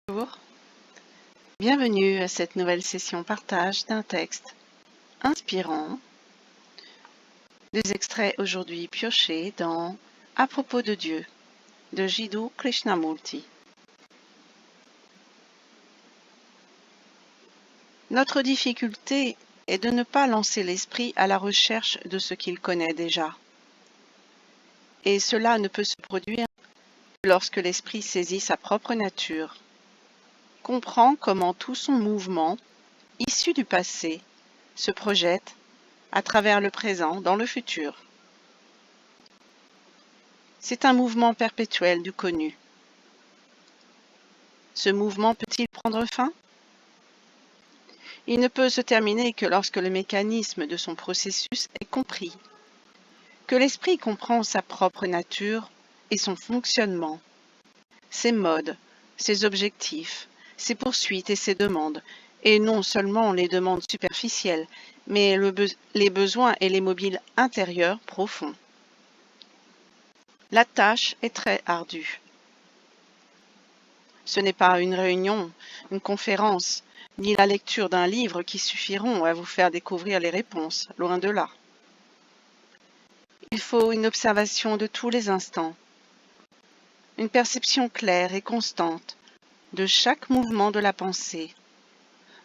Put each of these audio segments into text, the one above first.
Bonjour, bienvenue à cette nouvelle session partage d'un texte inspirant. Des extraits aujourd'hui piochés dans À propos de Dieu de Jiddu Krishnamurti. Notre difficulté est de ne pas lancer l'esprit à la recherche de ce qu'il connaît déjà. Et cela ne peut se produire que lorsque l'esprit saisit sa propre nature, comprend comment tout son mouvement, issu du passé, se projette à travers le présent dans le futur. C'est un mouvement perpétuel du connu. Ce mouvement peut-il prendre fin? Il ne peut se terminer que lorsque le mécanisme de son processus est compris, que l'esprit comprend sa propre nature et son fonctionnement, ses modes, ses objectifs, ses poursuites et ses demandes, et non seulement les demandes superficielles, mais les besoins et les mobiles intérieurs profonds. La tâche est très ardue. Ce n'est pas une réunion, une conférence, ni la lecture d'un livre qui suffiront à vous faire découvrir les réponses, loin de là. Il faut une observation de tous les instants, une perception claire et constante de chaque mouvement de la pensée,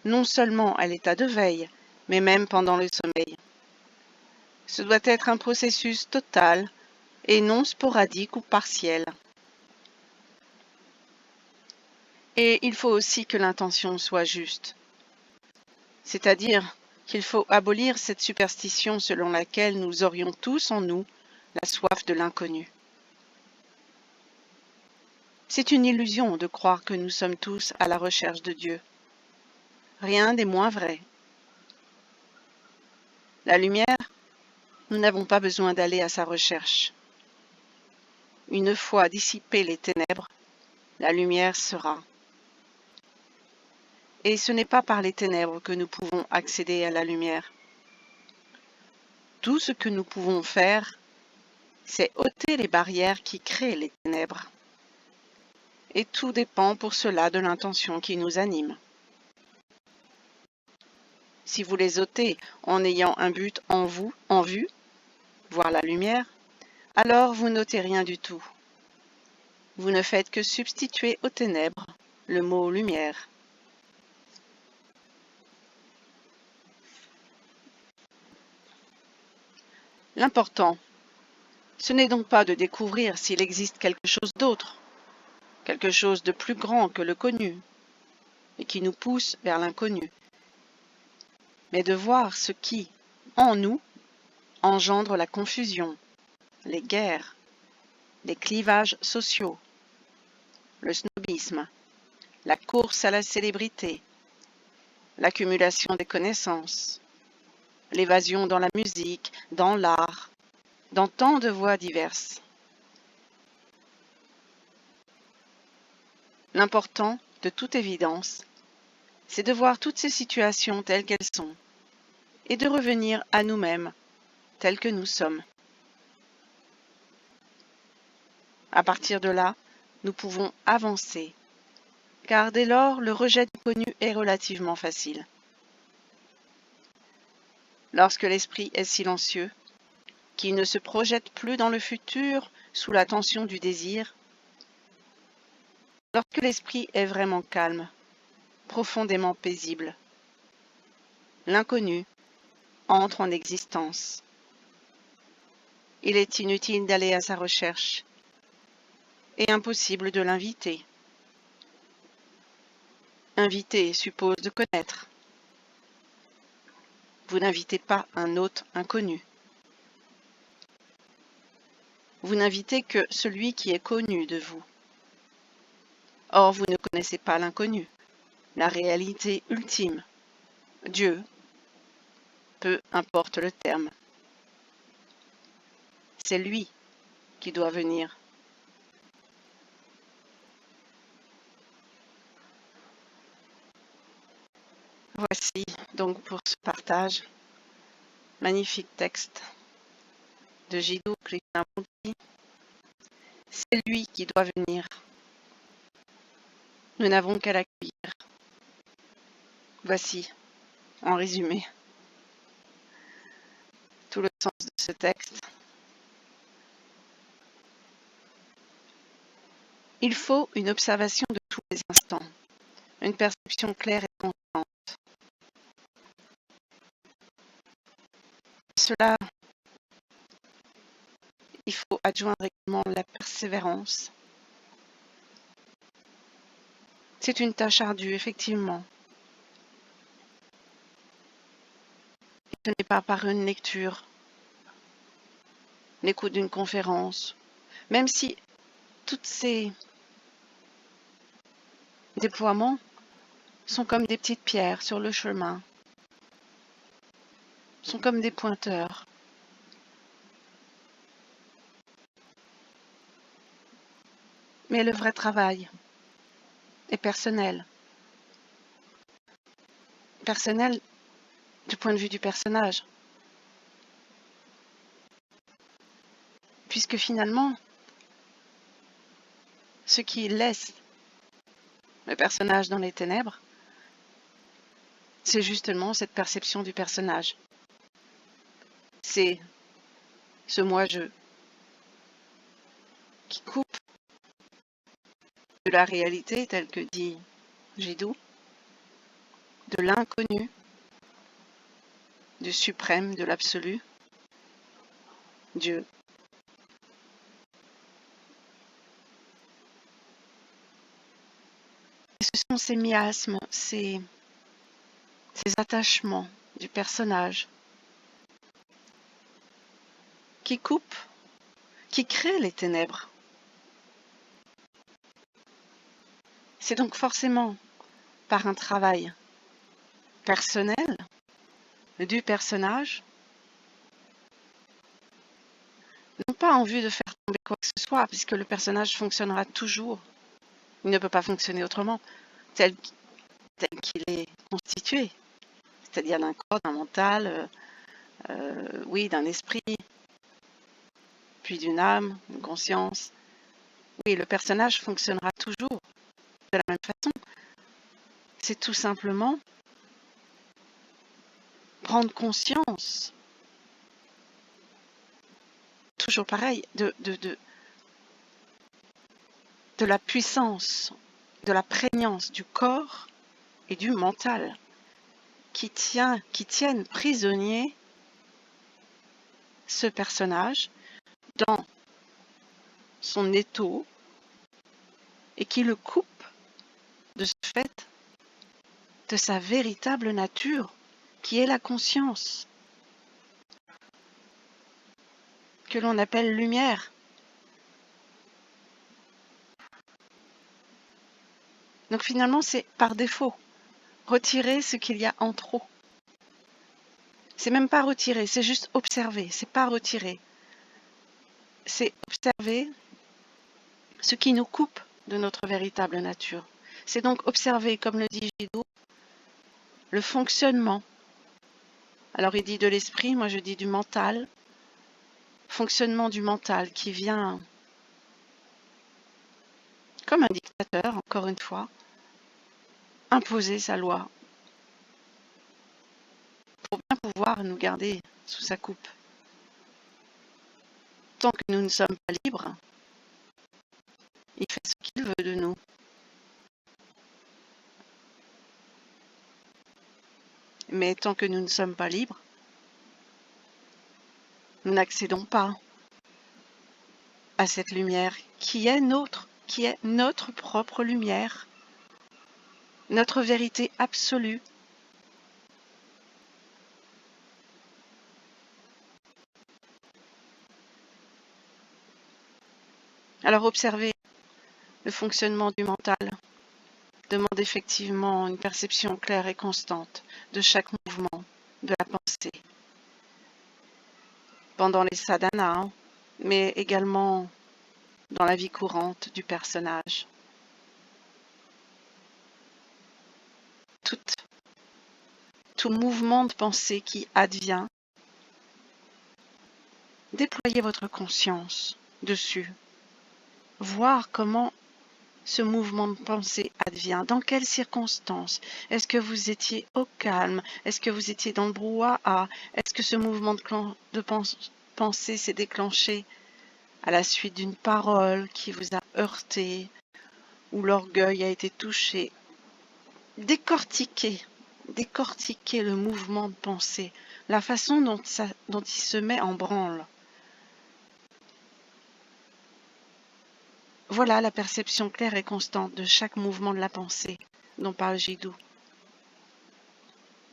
non seulement à l'état de veille, mais même pendant le sommeil. Ce doit être un processus total et non sporadique ou partiel. Et il faut aussi que l'intention soit juste, c'est-à-dire qu'il faut abolir cette superstition selon laquelle nous aurions tous en nous la soif de l'inconnu. C'est une illusion de croire que nous sommes tous à la recherche de Dieu. Rien n'est moins vrai. La lumière, nous n'avons pas besoin d'aller à sa recherche. Une fois dissipées les ténèbres, la lumière sera. Et ce n'est pas par les ténèbres que nous pouvons accéder à la lumière. Tout ce que nous pouvons faire, c'est ôter les barrières qui créent les ténèbres. Et tout dépend pour cela de l'intention qui nous anime. Si vous les ôtez en ayant un but en vue, voir la lumière, alors vous n'ôtez rien du tout. Vous ne faites que substituer aux ténèbres le mot lumière. L'important, ce n'est donc pas de découvrir s'il existe quelque chose d'autre, quelque chose de plus grand que le connu, et qui nous pousse vers l'inconnu, mais de voir ce qui, en nous, engendre la confusion, les guerres, les clivages sociaux, le snobisme, la course à la célébrité, l'accumulation des connaissances, l'évasion dans la musique, dans l'art, dans tant de voies diverses. L'important, de toute évidence, c'est de voir toutes ces situations telles qu'elles sont et de revenir à nous-mêmes tels que nous sommes. À partir de là, nous pouvons avancer, car dès lors, le rejet du connu est relativement facile. Lorsque l'esprit est silencieux, qu'il ne se projette plus dans le futur sous la tension du désir, lorsque l'esprit est vraiment calme, profondément paisible, l'inconnu entre en existence. Il est inutile d'aller à sa recherche et impossible de l'inviter. Inviter suppose de connaître. Vous n'invitez pas un hôte inconnu. Vous n'invitez que celui qui est connu de vous. Or, vous ne connaissez pas l'inconnu, la réalité ultime, Dieu, peu importe le terme. C'est lui qui doit venir. Voici donc pour ce partage, magnifique texte de Jiddu Krishnamurti. C'est lui qui doit venir. Nous n'avons qu'à l'accueillir. Voici, en résumé, tout le sens de ce texte. Il faut une observation de tous les instants, une perception claire et constante. À cela, il faut adjoindre également la persévérance. C'est une tâche ardue, effectivement. Et ce n'est pas par une lecture, l'écoute d'une conférence, même si tous ces déploiements sont comme des petites pierres sur le chemin, sont comme des pointeurs. Mais le vrai travail est personnel. Personnel du point de vue du personnage. Puisque finalement, ce qui laisse le personnage dans les ténèbres, c'est justement cette perception du personnage. C'est ce moi-je qui coupe de la réalité, telle que dit Jiddu, de l'inconnu, du suprême, de l'absolu, Dieu. Et ce sont ces miasmes, ces attachements du personnage qui coupent, qui créent les ténèbres. C'est donc forcément par un travail personnel du personnage, non pas en vue de faire tomber quoi que ce soit, puisque le personnage fonctionnera toujours. Il ne peut pas fonctionner autrement, tel qu'il est constitué, c'est-à-dire d'un corps, d'un mental, oui, d'un esprit, puis d'une âme, d'une conscience. Oui, le personnage fonctionnera toujours de la même façon. C'est tout simplement prendre conscience, toujours pareil, de la puissance, de la prégnance du corps et du mental qui tiennent prisonnier ce personnage dans son étau et qui le coupe de ce fait de sa véritable nature qui est la conscience que l'on appelle lumière. Donc finalement c'est par défaut retirer ce qu'il y a en trop. C'est même pas retirer, c'est juste observer, c'est pas retirer. C'est observer ce qui nous coupe de notre véritable nature. C'est donc observer, comme le dit Jiddu, le fonctionnement. Alors il dit de l'esprit, moi je dis du mental. Fonctionnement du mental qui vient comme un dictateur, encore une fois, imposer sa loi pour bien pouvoir nous garder sous sa coupe. Tant que nous ne sommes pas libres, il fait ce qu'il veut de nous. Mais tant que nous ne sommes pas libres, nous n'accédons pas à cette lumière qui est notre propre lumière, notre vérité absolue. Alors observer le fonctionnement du mental demande effectivement une perception claire et constante de chaque mouvement de la pensée. Pendant les sadhanas, mais également dans la vie courante du personnage. Tout mouvement de pensée qui advient, déployez votre conscience dessus. Voir comment ce mouvement de pensée advient? Dans quelles circonstances? Est-ce que vous étiez au calme? Est-ce que vous étiez dans le brouhaha? Est-ce que ce mouvement de pensée s'est déclenché à la suite d'une parole qui vous a heurté, où l'orgueil a été touché? Décortiquez le mouvement de pensée, la façon dont il se met en branle. Voilà la perception claire et constante de chaque mouvement de la pensée dont parle Jiddu.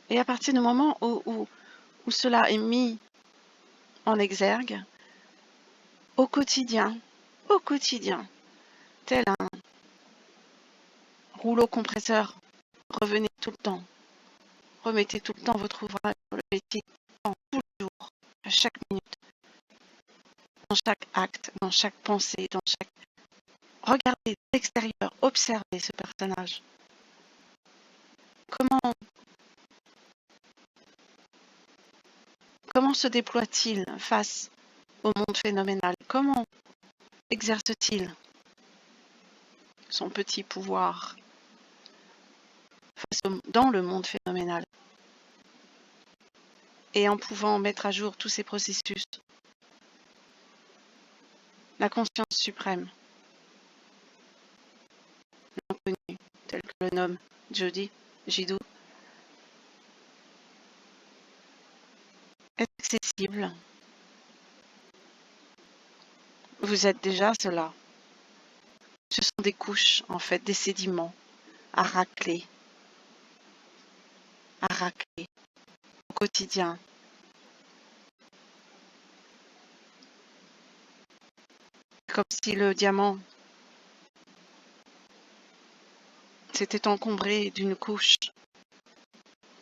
Et à partir du moment où cela est mis en exergue, au quotidien, tel un rouleau compresseur, revenez tout le temps, remettez tout le temps votre ouvrage, remettez tout le temps, tous les jours, à chaque minute, dans chaque acte, dans chaque pensée, dans chaque... Regardez de l'extérieur, observez ce personnage. Comment se déploie-t-il face au monde phénoménal? Comment exerce-t-il son petit pouvoir dans le monde phénoménal? Et en pouvant mettre à jour tous ces processus, la conscience suprême, l'inconnu, tel que le nomme Jiddu, est accessible. Vous êtes déjà cela. Ce sont des couches, en fait, des sédiments à racler au quotidien. Comme si le diamant s'était encombré d'une couche,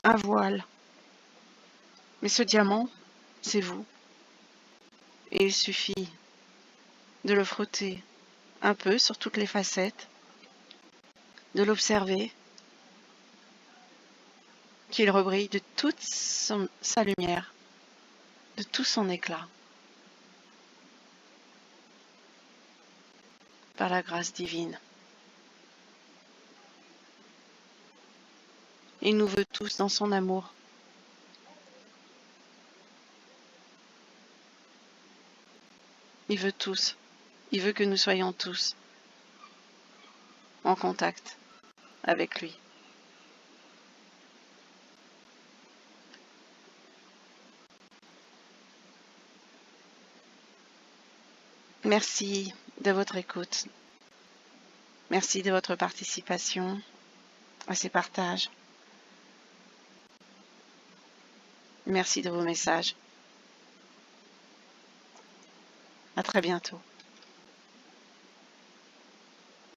un voile. Mais ce diamant, c'est vous. Et il suffit de le frotter un peu sur toutes les facettes, de l'observer, qu'il rebrille de toute sa lumière, de tout son éclat, par la grâce divine. Il nous veut tous dans son amour. Il veut tous. Il veut que nous soyons tous en contact avec lui. Merci de votre écoute. Merci de votre participation à ces partages. Merci de vos messages. À très bientôt.